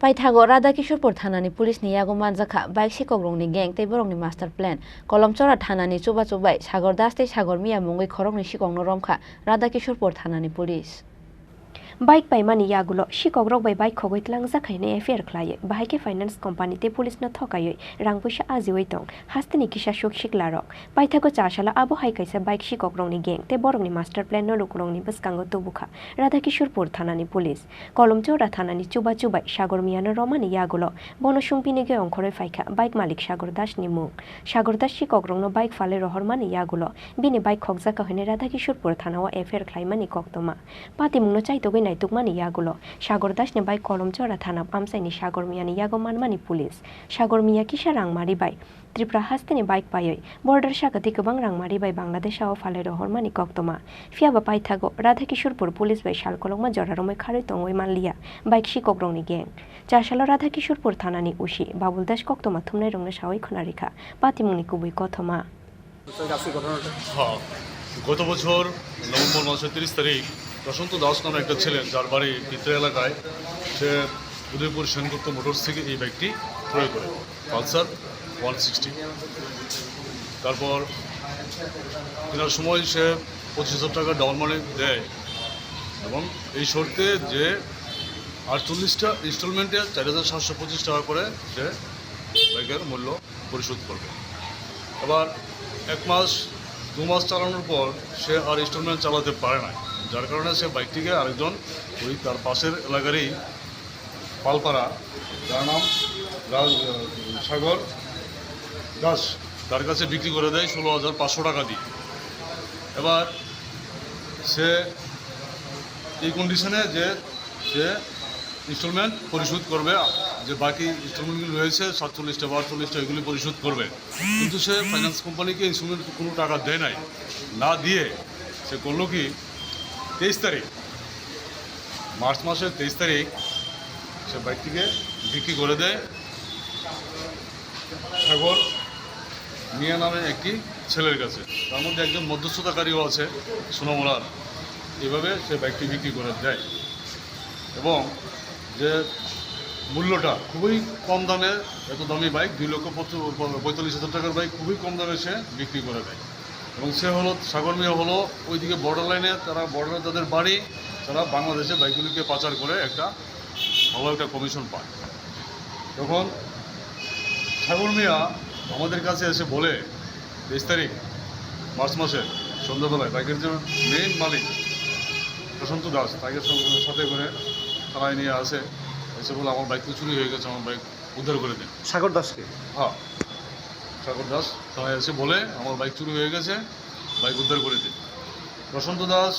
Paithago Radha Kishorepur Thanani Police ni yago Manjakha bike Sikok Rokni gang tei borokni master plan kolom chora Thanani chuba chubai Sagor Das tei Sagor Mia mungoi Khorang ni Sikok no romkha Radha Kishorepur Thanani Police Bike paimani yagulo Sikok rok bai bike khogoi tlangjakhaine affair khlaiye bahai finance company te police no thokaiye rang puisa ajioi tong hastini kisa shok sikla rok Paithago chasala abo hai kaisa bike Sikok rokni gang te borokni master plan no lukurongni bwskango tubukha Radha Kishorepur Thanani police kolom chora Thanani chuba chubai Sagor Mia no romani yagulo bono sungpini ge ongkhoroi faikha bike malik Sagor Das ni mung Sagor Das Sikok rok no bike fale rohormani yagulo bini bike khogjaka hoine Radha Kishorepur thanao affair khlaimani koktoma pati mungno chaitogoi naitukmani yagulo Sagor Das ni bai kolom chora thana amsaini Sagor Mia ni yago manmani police Sagor Mia kisa rangmari bai Tripura hastini bike payoi border sakati gobang rangmari bai Bangladesh ao fale rohormani koktoma fiaba Paithago Radha Kishorepur police bai salkolongma joraromoi kharoi tongoi manliya bike Sikok rokni gang chasalo Radha Kishorepur thanani usi Babul Das koktoma thumnai rongno sawai khonarikha patimungni kubui kothoma গত বছর November মাসের 30 তারিখ প্রশান্ত দাস নামে একটা ছেলে যার বাড়ি পিত্রা এলাকায় সে উদয়পুর সেনগুপ্ত মোটরস থেকে এই বাইকটি ক্রয় করে পালসার 160 তারপর কেনার সময় সে 25,000 টাকা ডাউন মানি দেয় এবং এই শর্তে যে 48টা ইনস্টলমেন্টে 4,725 টাকা করে সে বাইকের মূল্য পরিশোধ করবে আবার 1 মাস 2 মাস চালানোর পর সে আর ইনস্টলমেন্ট চালাতে পারে না যার কারণে সে বাইকটিকে আরেকজন ওই তার পাশের এলাকারই পালপাড়া যার নাম সাগর দাস তার কাছে বিক্রি করে দেয় 16,500 টাকা দিয়ে এবার সে এই কন্ডিশনে যে সে ইনস্টলমেন্ট পরিশোধ করবে যে বাকি ইনস্টলমেন্টগুলি রয়েছে 47টা 48টা এগুলি পরিশোধ করবে কিন্তু সে ফাইন্যান্স কোম্পানিকে ইনস্টলমেন্ট কোনো টাকা দেয় নাই না দিয়ে সে করলো কি 23 তারিখ মার্চ মাসের 23 তারিখ সে বাইকটিকে বিক্রি করে দেয় সাগর মিয়া নামে একটি ছেলের কাছে তার মধ্যে একজন মধ্যস্থতাকারীও আছে সোনামোলার এভাবে সে বাইকটি বিক্রি করে দেয় এবং যে মূল্যটা খুবই কম দামে এত দামি বাইক 2,45,000 টাকার বাইক খুবই কম দামে সে বিক্রি করে দেয় এবং সে হলো সাগর মিয়া হলো ওইদিকে বর্ডার লাইনে তারা বর্ডারে তাদের বাড়ি তারা বাংলাদেশে বাইকগুলিকে পাচার করে একটা ভালো একটা কমিশন পায় তখন সাগর মিয়া আমাদের কাছে এসে বলে 23 তারিখ মার্চ মাসে সন্ধ্যাবেলায় বাইকের যে মেইন মালিক প্রশান্ত দাস তাকে সাথে করে থানায় নিয়ে আসে এসে বলে আমার বাইক তো চুরি হয়ে গেছে আমার বাইক উদ্ধার করে দিন সাগর দাসকে হ্যাঁ সাগর দাস থানায় এসে বলে আমার বাইক চুরি হয়ে গেছে বাইক উদ্ধার করে দিন প্রশান্ত দাস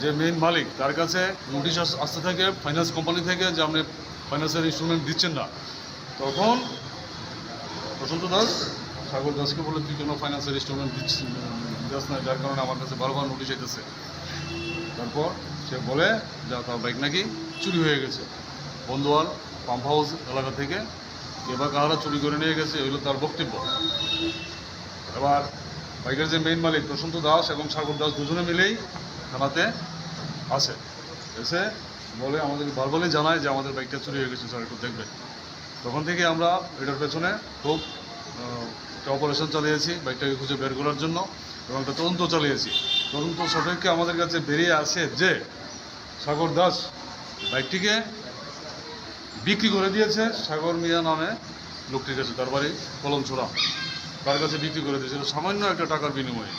যে মেইন মালিক তার কাছে নোটিশ আসতে থাকে ফাইন্যান্স কোম্পানি থেকে যে আপনি ফাইন্যান্সের ইনস্টলমেন্ট দিচ্ছেন না তখন প্রশান্ত দাস সাগর দাসকে বলে তুই কেন ফাইন্যান্সের ইনস্টলমেন্ট দিচ্ছিস না যার কারণে আমার কাছে বারবার নোটিশ এসেছে তারপর সে বলে যে তার বাইক নাকি চুরি হয়ে গেছে বন্ধুয়াল পাম্প হাউস এলাকা থেকে এবার কাহারা চুরি করে নিয়ে গেছে এগুলো তার বক্তব্য এবার বাইকের যে মেইন মালিক প্রশান্ত দাস এবং সাগর দাস দুজনে মিলেই থানাতে আসে এসে বলে আমাদের বারবারই জানায় যে আমাদের বাইকটা চুরি হয়ে গেছে স্যার একটু দেখবেন তখন থেকে আমরা এটার পেছনে খুব একটা অপারেশন চালিয়েছি বাইকটাকে খুঁজে বের করার জন্য এবং একটা তদন্ত চালিয়েছি তদন্ত সাপেক্ষে আমাদের কাছে বেরিয়ে আসে যে সাগর দাস বাইকটিকে বিক্রি করে দিয়েছে সাগর মিয়া নামে লোকটির কাছে তার বাড়ি কলম ছোড়া তার কাছে বিক্রি করে দিয়েছিল সামান্য একটা টাকার বিনিময়ে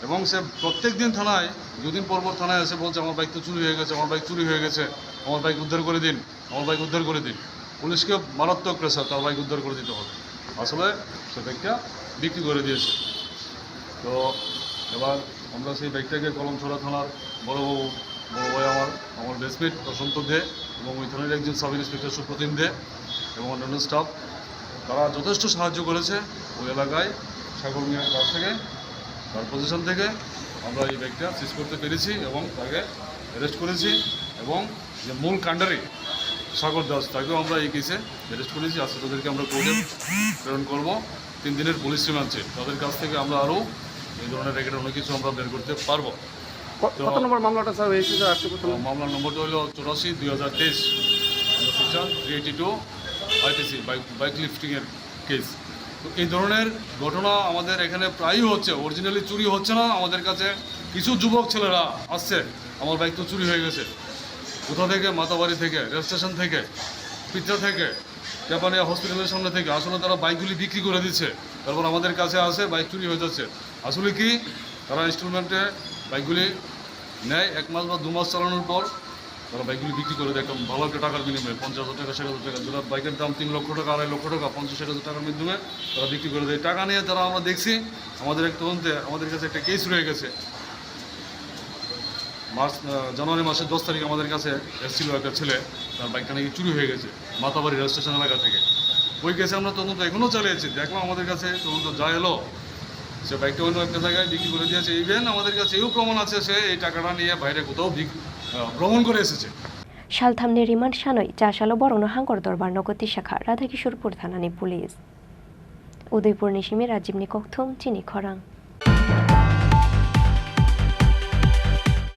এবং সে প্রত্যেক দিন থানায় দুদিন পর পর থানায় এসে বলছে আমার বাইক তো চুরি হয়ে গেছে আমার বাইক চুরি হয়ে গেছে আমার বাইক উদ্ধার করে দিন আমার বাইক উদ্ধার করে দিন পুলিশকে মারাত্মক প্রেসার তার বাইক উদ্ধার করে দিতে হবে আসলে সে বাইকটা বিক্রি করে দিয়েছে তো এবার আমরা সেই বাইকটাকে কলমছড়া থানার বড় ভাই আমার বেসমেট প্রশান্ত দে এবং ওই থানার একজন সাব ইন্সপেক্টর সুপ্রতিম দে এবং অন্যান্য স্টাফ তারা যথেষ্ট সাহায্য করেছে ওই এলাকায় সাগর মিয়ার কাছ থেকে তার পজিশন থেকে আমরা এই বাইকটা সিজ করতে পেরেছি এবং তাকে অ্যারেস্ট করেছি এবং যে মূল কাণ্ডারি সাগর দাস তাকেও আমরা এই কেসে অ্যারেস্ট করেছি আজকে তাদেরকে আমরা কোর্টে প্রেরণ করবো 3 দিনের পুলিশ রিমান্ডে তাদের কাছ থেকে আমরা আরও এই ধরনের রেকেটের অনেক কিছু আমরা বের করতে পারবো কত নম্বর মামলাটা স্যার হয়েছে স্যার? মামলার নম্বরটা হলো 84/2023 সেকশন 382 আইপিসি বাইক লিফটিংয়ের কেস। তো এই ধরনের ঘটনা আমাদের এখানে প্রায়ই হচ্ছে। অরিজিনালি চুরি হচ্ছে না, আমাদের কাছে কিছু যুবক ছেলেরা আসছে, আমার বাইক তো চুরি হয়ে গেছে, কোথা থেকে, মাতাবাড়ি থেকে, রেল স্টেশন থেকে, পিৎজা থেকে, জাপানিয়া হসপিটালের সামনে থেকে, আসলে তারা বাইকগুলি বিক্রি করে দিচ্ছে, তারপর আমাদের কাছে আসে বাইক চুরি হয়ে যাচ্ছে। আসলে কি তারা ইনস্টলমেন্টে বাইকগুলি নেয়, 1 মাস বা 2 মাস চালানোর পর তারা বাইকগুলি বিক্রি করে দেয় একদম ভালো একটা টাকার বিনিময়ে, 50,000 টাকা, 60,000 টাকা, যেটা বাইকের দাম 3 লক্ষ টাকা, 2.5 লক্ষ টাকা, 50-60,000 টাকার মাধ্যমে তারা বিক্রি করে দেয়। টাকা নিয়ে তারা, আমরা দেখছি আমাদের এক তদন্তে আমাদের কাছে একটা কেস রয়ে গেছে। জানুয়ারি মাসের 10 তারিখ আমাদের কাছে এসেছিল একটা ছেলে, তার বাইকটা নাকি চুরি হয়ে গেছে মাতাবাড়ি রেল স্টেশন এলাকা থেকে। ওই কেসে আমরা তদন্ত এখনও চালিয়েছি। দেখলাম আমাদের কাছে তদন্ত যা এলো, সে বাইকটা অন্য একটা জায়গায় বিক্রি করে দিয়েছে। ইভেন আমাদের কাছে এও প্রমাণ আছে সে এই টাকাটা নিয়ে বাইরে কোথাও ভ্রমণ করে এসেছে। শালথামনি রিমান্ড সানই চাশালো বরণ হাঙ্গর দরবার নগতি শাখা রাধা কিশোরপুর থানানি পুলিশ। উদয়পুর নিশিমে রাজীব নিকথম চিনি খরাং।